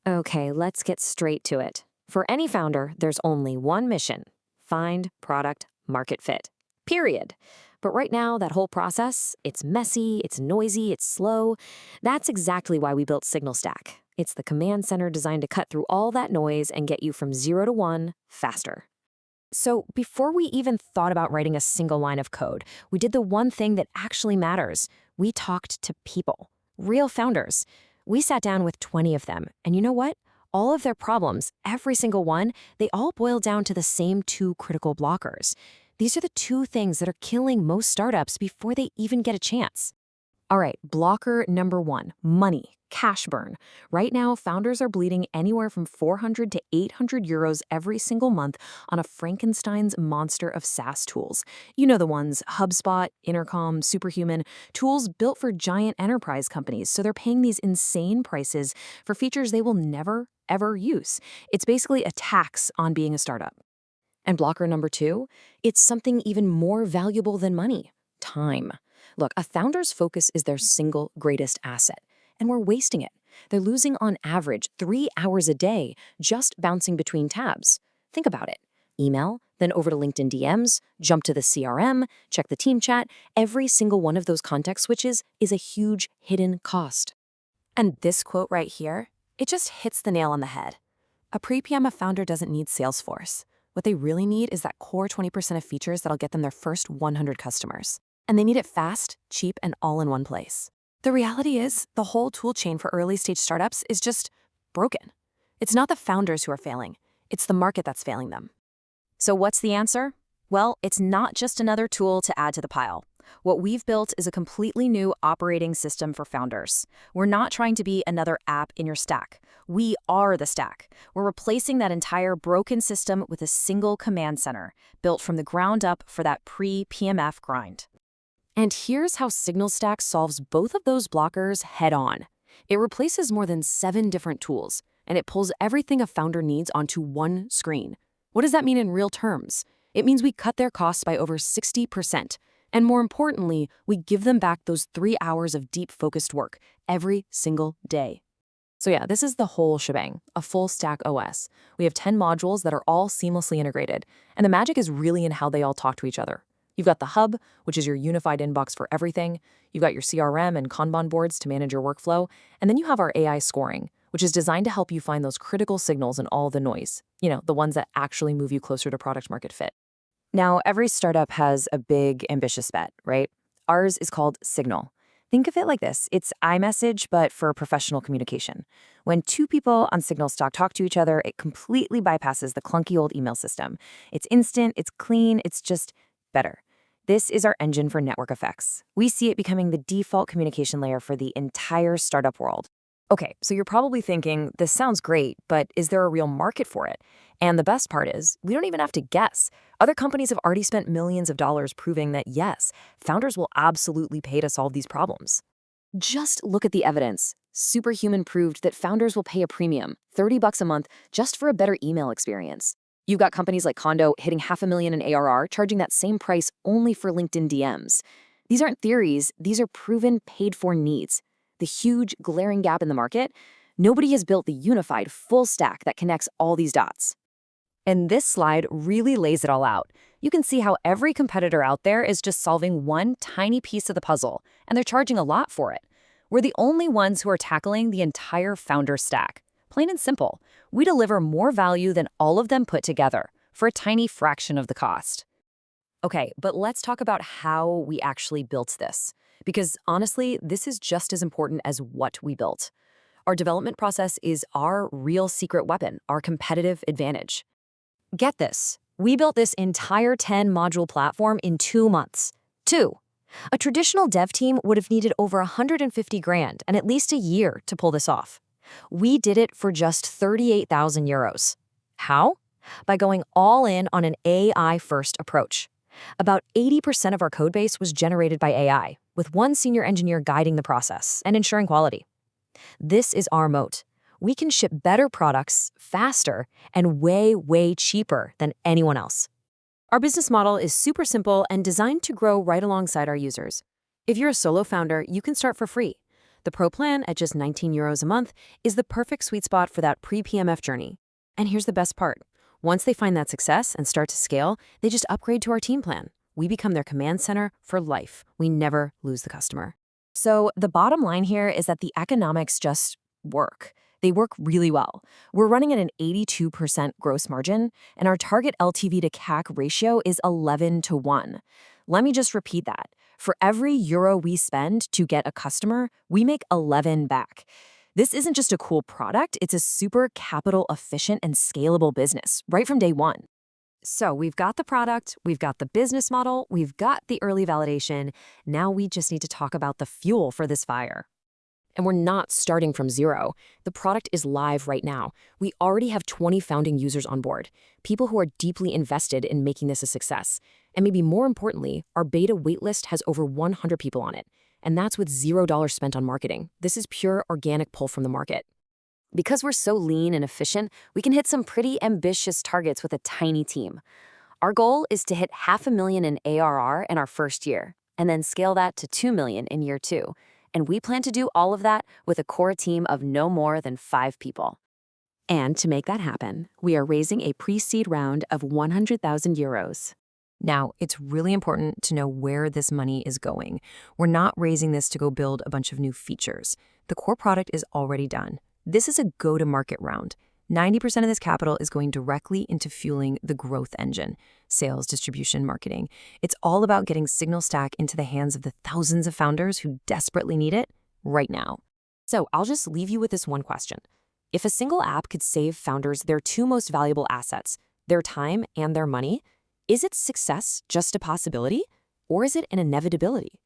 Okay, let's get straight to it. For any founder, there's only one mission: find product market fit. Period. But right now, that whole process, it's messy, it's noisy, it's slow. That's exactly why we built SignalStack. It's the command center designed to cut through all that noise and get you from 0 to 1 faster. So, before we even thought about writing a single line of code, we did the one thing that actually matters. We talked to people, real founders. We sat down with 20 of them, and you know what? All of their problems, every single one, they all boil down to the same two critical blockers. These are the two things that are killing most startups before they even get a chance. All right, blocker number one: money, cash burn. Right now, founders are bleeding anywhere from 400 to 800 euros every single month on a Frankenstein's monster of SaaS tools. You know the ones: HubSpot, Intercom, Superhuman, tools built for giant enterprise companies. So they're paying these insane prices for features they will never, ever use. It's basically a tax on being a startup. And blocker number two, it's something even more valuable than money: time. Look, a founder's focus is their single greatest asset, and we're wasting it. They're losing on average 3 hours a day just bouncing between tabs. Think about it. Email, then over to LinkedIn DMs, jump to the CRM, check the team chat. Every single one of those context switches is a huge hidden cost. And this quote right here, it just hits the nail on the head. A pre-PM founder doesn't need Salesforce. What they really need is that core 20% of features that'll get them their first 100 customers. And they need it fast, cheap, and all in one place. The reality is, the whole tool chain for early-stage startups is just broken. It's not the founders who are failing. It's the market that's failing them. So what's the answer? Well, it's not just another tool to add to the pile. What we've built is a completely new operating system for founders. We're not trying to be another app in your stack. We are the stack. We're replacing that entire broken system with a single command center, built from the ground up for that pre-PMF grind. And here's how SignalStack solves both of those blockers head-on. It replaces more than 7 different tools, and it pulls everything a founder needs onto one screen. What does that mean in real terms? It means we cut their costs by over 60%. And more importantly, we give them back those 3 hours of deep focused work every single day. So yeah, this is the whole shebang, a full stack OS. We have 10 modules that are all seamlessly integrated, and the magic is really in how they all talk to each other. You've got the hub, which is your unified inbox for everything. You've got your CRM and Kanban boards to manage your workflow. And then you have our AI scoring, which is designed to help you find those critical signals in all the noise. You know, the ones that actually move you closer to product market fit. Now, every startup has a big, ambitious bet, right? Ours is called Signal. Think of it like this. It's iMessage, but for professional communication. When two people on SignalStack talk to each other, it completely bypasses the clunky old email system. It's instant, it's clean, it's just better. This is our engine for network effects. We see it becoming the default communication layer for the entire startup world. Okay, so you're probably thinking, this sounds great, but is there a real market for it? And the best part is, we don't even have to guess. Other companies have already spent millions of dollars proving that yes, founders will absolutely pay to solve these problems. Just look at the evidence. Superhuman proved that founders will pay a premium, $30 a month, just for a better email experience. You've got companies like Condo hitting $500,000 in ARR, charging that same price only for LinkedIn DMs. These aren't theories, these are proven paid-for needs. The huge, glaring gap in the market, nobody has built the unified full stack that connects all these dots. And this slide really lays it all out. You can see how every competitor out there is just solving one tiny piece of the puzzle, and they're charging a lot for it. We're the only ones who are tackling the entire founder stack. Plain and simple, we deliver more value than all of them put together for a tiny fraction of the cost. Okay, but let's talk about how we actually built this. Because honestly, this is just as important as what we built. Our development process is our real secret weapon, our competitive advantage. Get this, we built this entire 10-module platform in 2 months. 2. A traditional dev team would have needed over 150 grand and at least a year to pull this off. We did it for just 38,000 euros. How? By going all in on an AI-first approach. About 80% of our codebase was generated by AI, with one senior engineer guiding the process and ensuring quality. This is our moat. We can ship better products faster and way, way cheaper than anyone else. Our business model is super simple and designed to grow right alongside our users. If you're a solo founder, you can start for free. The Pro plan at just €19 a month is the perfect sweet spot for that pre-PMF journey. And here's the best part. Once they find that success and start to scale, they just upgrade to our team plan. We become their command center for life. We never lose the customer. So the bottom line here is that the economics just work. They work really well. We're running at an 82% gross margin, and our target LTV to CAC ratio is 11 to 1. Let me just repeat that. For every euro we spend to get a customer, we make 11 back. This isn't just a cool product, it's a super capital efficient and scalable business right from day one. So we've got the product, we've got the business model, we've got the early validation. Now we just need to talk about the fuel for this fire. And we're not starting from zero. The product is live right now. We already have 20 founding users on board, people who are deeply invested in making this a success. And maybe more importantly, our beta waitlist has over 100 people on it. And that's with $0 spent on marketing. This is pure organic pull from the market. Because we're so lean and efficient, we can hit some pretty ambitious targets with a tiny team. Our goal is to hit $500,000 in ARR in our first year, and then scale that to $2 million in year 2. And we plan to do all of that with a core team of no more than 5 people. And to make that happen, we are raising a pre-seed round of €100,000. Now, it's really important to know where this money is going. We're not raising this to go build a bunch of new features. The core product is already done. This is a go-to-market round. 90% of this capital is going directly into fueling the growth engine, sales, distribution, marketing. It's all about getting SignalStack into the hands of the thousands of founders who desperately need it right now. So I'll just leave you with this one question. If a single app could save founders their 2 most valuable assets, their time and their money, is its success just a possibility, or is it an inevitability?